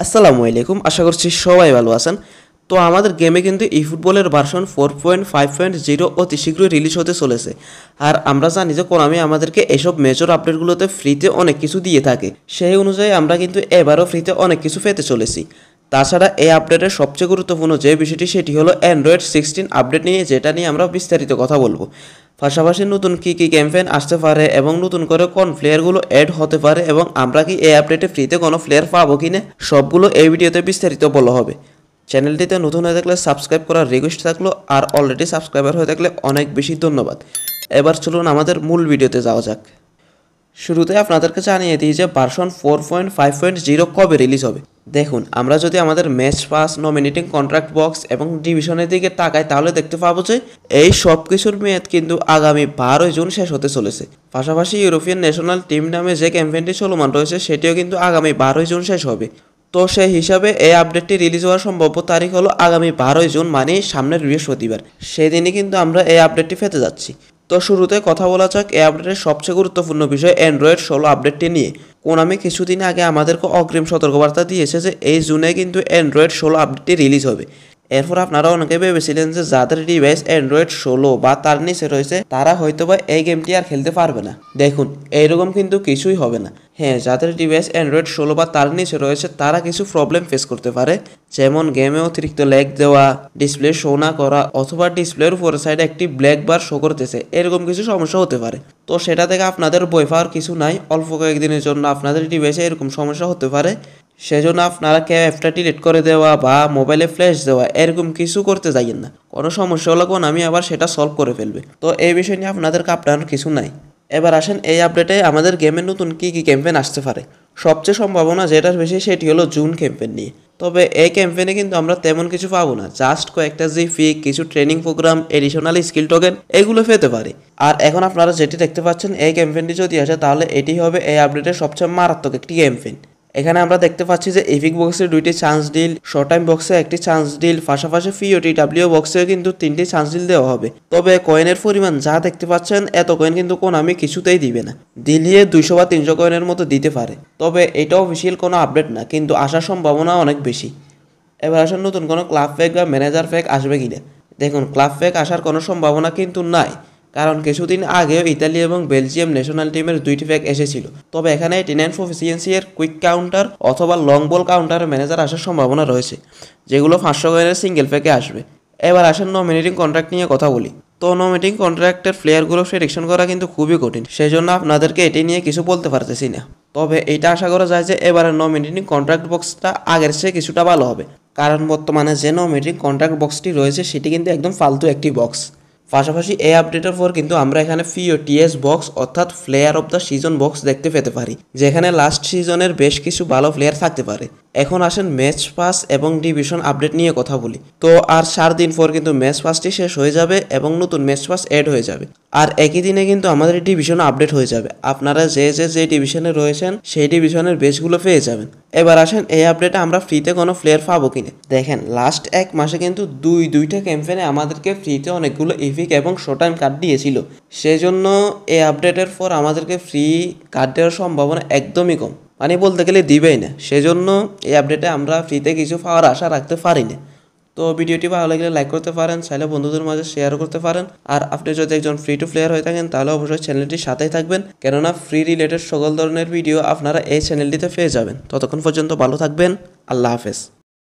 আসসালামু আলাইকুম, আশা করছি সবাই ভালো আছেন। তো আমাদের গেমে কিন্তু ই ফুটবলের ভার্সন 4.5.0 অতি শীঘ্রই রিলিজ হতে চলেছে। আর আমরা জানি যে কোনামি আমাদেরকে এসব মেজর আপডেটগুলোতে ফ্রিতে অনেক কিছু দিয়ে থাকে। সেই অনুযায়ী আমরা কিন্তু এবারও ফ্রিতে অনেক কিছু পেতে চলেছি। তাছাড়া এই আপডেটের সবচেয়ে গুরুত্বপূর্ণ যে বিষয়টি সেটি হলো অ্যান্ড্রয়েড 16 আপডেট নিয়ে, যেটা নিয়ে আমরা বিস্তারিত কথা বলবো। পাশাপাশি নতুন কী কী ক্যাম্পেইন আসতে পারে এবং নতুন করে কোন প্লেয়ারগুলো অ্যাড হতে পারে এবং আমরা কি এই আপডেটে ফ্রিতে কোনো প্লেয়ার পাবো কি না, সবগুলো এই ভিডিওতে বিস্তারিত বলা হবে। চ্যানেলটিতে নতুন হয়ে থাকলে সাবস্ক্রাইব করার রিকোয়েস্ট থাকলো, আর অলরেডি সাবস্ক্রাইবার হয়ে থাকলে অনেক বেশি ধন্যবাদ। এবার চলুন আমাদের মূল ভিডিওতে যাওয়া যাক। শুরুতে আপনাদেরকে জানিয়ে দিই যে ভার্সন 4.5.0 কবে রিলিজ হবে। দেখুন, আমরা যদি আমাদের match pass, nominating contract box এবং ডিভিশনের দিকে তাকাই, তাহলে দেখতে পাবো যে এই সব কিছুর মেয়াদ কিন্তু আগামী 12 জুন শেষ হতে চলেছে। পাশাপাশি ইউরোপিয়ান ন্যাশনাল টিম নামে যে ক্যাম্পেইনটি চলমান রয়েছে সেটিও কিন্তু আগামী 12 জুন শেষ হবে। তো সেই হিসাবে এই আপডেটটি রিলিজ হওয়ার সম্ভাব্য তারিখ হলো আগামী 12 জুন, মানে সামনের বৃহস্পতিবার। সেদিনই কিন্তু আমরা এই আপডেটটি পেতে যাচ্ছি। তো শুরুতে কথা বলা যাক এই আপডেটের সবচেয়ে গুরুত্বপূর্ণ বিষয় অ্যান্ড্রয়েড 16 আপডেটটি নিয়ে। কোনামি কিছুদিন আগে আমাদেরকে অগ্রিম সতর্কবার্তা দিয়েছে যে এই জুনে কিন্তু অ্যান্ড্রয়েড 16 আপডেটটি রিলিজ হবে। এরপর আপনারা অনেকে ভেবেছিলেন যে যাদের ডিভাইস অ্যান্ড্রয়েড 16 বা তার নিচে রয়েছে তারা হয়তোবা এই গেমটি আর খেলতে পারবে না। দেখুন, এইরকম কিন্তু কিছুই হবে না। হ্যাঁ, যাদের ডিভাইস অ্যান্ড্রয়েড 16 বা তার নিচে রয়েছে তারা কিছু প্রবলেম ফেস করতে পারে, যেমন গেমে অতিরিক্ত ল্যাগ দেওয়া, ডিসপ্লে শো না করা, অথবা ডিসপ্লের উপরের সাইডে একটি ব্ল্যাক বার শো করতেছে, এরকম কিছু সমস্যা হতে পারে। তো সেটা থেকে আপনাদের ভয় পাওয়ার কিছু নাই। অল্প কয়েকদিনের জন্য আপনাদের ডিভাইসে এরকম সমস্যা হতে পারে, সেজন্য আপনারা অ্যাপটা ডিলিট করে দেওয়া বা মোবাইলে ফ্ল্যাশ দেওয়া এরকম কিছু করতে যাইয়েন না। কোনো সমস্যা হলে আমি আবার সেটা সলভ করে ফেলবে। তো এই বিষয় নিয়ে আপনাদের কাঁপটানোর কিছু নাই। এবার আসেন এই আপডেটে আমাদের গেমের নতুন কী কী ক্যাম্পেইন আসতে পারে। সবচেয়ে সম্ভাবনা যেটার বেশি সেটি হলো জুন ক্যাম্পেইন নিয়ে। তবে এই ক্যাম্পেইনে কিন্তু আমরা তেমন কিছু পাবো না, জাস্ট কয়েকটা জিপি, কিছু training programme, additional skill token এগুলো পেতে পারি। আর এখন আপনারা যেটি দেখতে পাচ্ছেন, এই ক্যাম্পেইনটি যদি আসে তাহলে এটি হবে এই আপডেটের সবচেয়ে মারাত্মক একটি ক্যাম্পেইন। এখানে আমরা দেখতে পাচ্ছি যে এপিক বক্সে 2টি চান্স ডিল, শর্ট টাইম বক্সে 1টি চান্স ডিল, পাশাপাশি পিওটিডাব্লিউ বক্সেও কিন্তু 3টি চান্স ডিল দেওয়া হবে। তবে কয়েনের পরিমাণ যা দেখতে পাচ্ছেন এত কয়েন কিন্তু কোনামি কিছুতেই দিবে না। দিলিয়ে 200 বা 300 কয়েনের মতো দিতে পারে। তবে এটা অফিসিয়াল কোনো আপডেট না, কিন্তু আসার সম্ভাবনা অনেক বেশি। এবার আসেন নতুন কোনো ক্লাব প্যাক বা ম্যানেজার প্যাক আসবে কিনা। দেখুন, ক্লাব প্যাক আসার কোনো সম্ভাবনা কিন্তু নাই, কারণ কিছুদিন আগেও ইতালি এবং বেলজিয়াম ন্যাশনাল টিমের 2টি প্যাক এসেছিল। তবে এখানে 89 প্রফিসিয়েন্সি এর কুইক কাউন্টার অথবা লং বল কাউন্টার ম্যানেজার আসার সম্ভাবনা রয়েছে, যেগুলো 500 কয়েনের সিঙ্গেল প্যাকে আসবে। এবার আসেন নমিনেটিং কন্ট্রাক্ট নিয়ে কথা বলি। তো নমিনেটিং কন্ট্রাক্টের প্লেয়ারগুলো সিলেকশন করা কিন্তু খুবই কঠিন, সেই জন্য আপনাদেরকে এটি নিয়ে কিছু বলতে পারতেছি না। তবে এটা আশা করা যায় যে এবারের নমিনেটিং কন্ট্রাক্ট বক্সটা আগের চেয়ে কিছুটা ভালো হবে, কারণ বর্তমানে যে নমিনেটিং কন্ট্রাক্ট বক্সটি রয়েছে সেটি কিন্তু একদম ফালতু একটি বক্স। পাশাপাশি এই আপডেটের পর কিন্তু আমরা এখানে পিওটিএস বক্স অর্থাৎ player of the season box দেখতে পেতে পারি, যেখানে লাস্ট সিজনের বেশ কিছু ভালো প্লেয়ার থাকতে পারে। এখন আসেন ম্যাচ পাস এবং ডিভিশন আপডেট নিয়ে কথা বলি। তো আর 4 দিন পর কিন্তু ম্যাচ পাসটি শেষ হয়ে যাবে এবং নতুন ম্যাচ পাস অ্যাড হয়ে যাবে। আর একই দিনে কিন্তু আমাদের ডিভিশন আপডেট হয়ে যাবে। আপনারা যে ডিভিশনে রয়েছেন সেই ডিভিশনের বেসগুলো পেয়ে যাবেন। এবার আসেন এই আপডেটে আমরা ফ্রিতে কোনো প্লেয়ার পাবো কিনা। দেখেন, লাস্ট 1 মাসে কিন্তু দুইটা ক্যাম্পেইনে আমাদেরকে ফ্রিতে অনেকগুলো ইপিক এবং শো টাইম কার্ড দিয়েছিল। সেই জন্য এই আপডেটের পর আমাদেরকে ফ্রি কার্ড দেওয়ার সম্ভাবনা একদমই কম, মানে বলতে গেলে দিবেই না। সেজন্য এই আপডেটে আমরা ফ্রিতে কিছু পাওয়ার আশা রাখতে পারি না। তো ভিডিওটি ভালো লাগলে লাইক করতে পারেন, চাইলে বন্ধুদের মাঝে শেয়ার করতে পারেন। আর আপনি যদি একজন ফ্রি টু প্লেয়ার হয়ে থাকেন তাহলে অবশ্যই চ্যানেলটির সাথেই থাকবেন, কেননা ফ্রি রিলেটেড সকল ধরনের ভিডিও আপনারা এই চ্যানেলটিতে পেয়ে যাবেন। ততক্ষণ পর্যন্ত ভালো থাকবেন। আল্লাহ হাফেজ।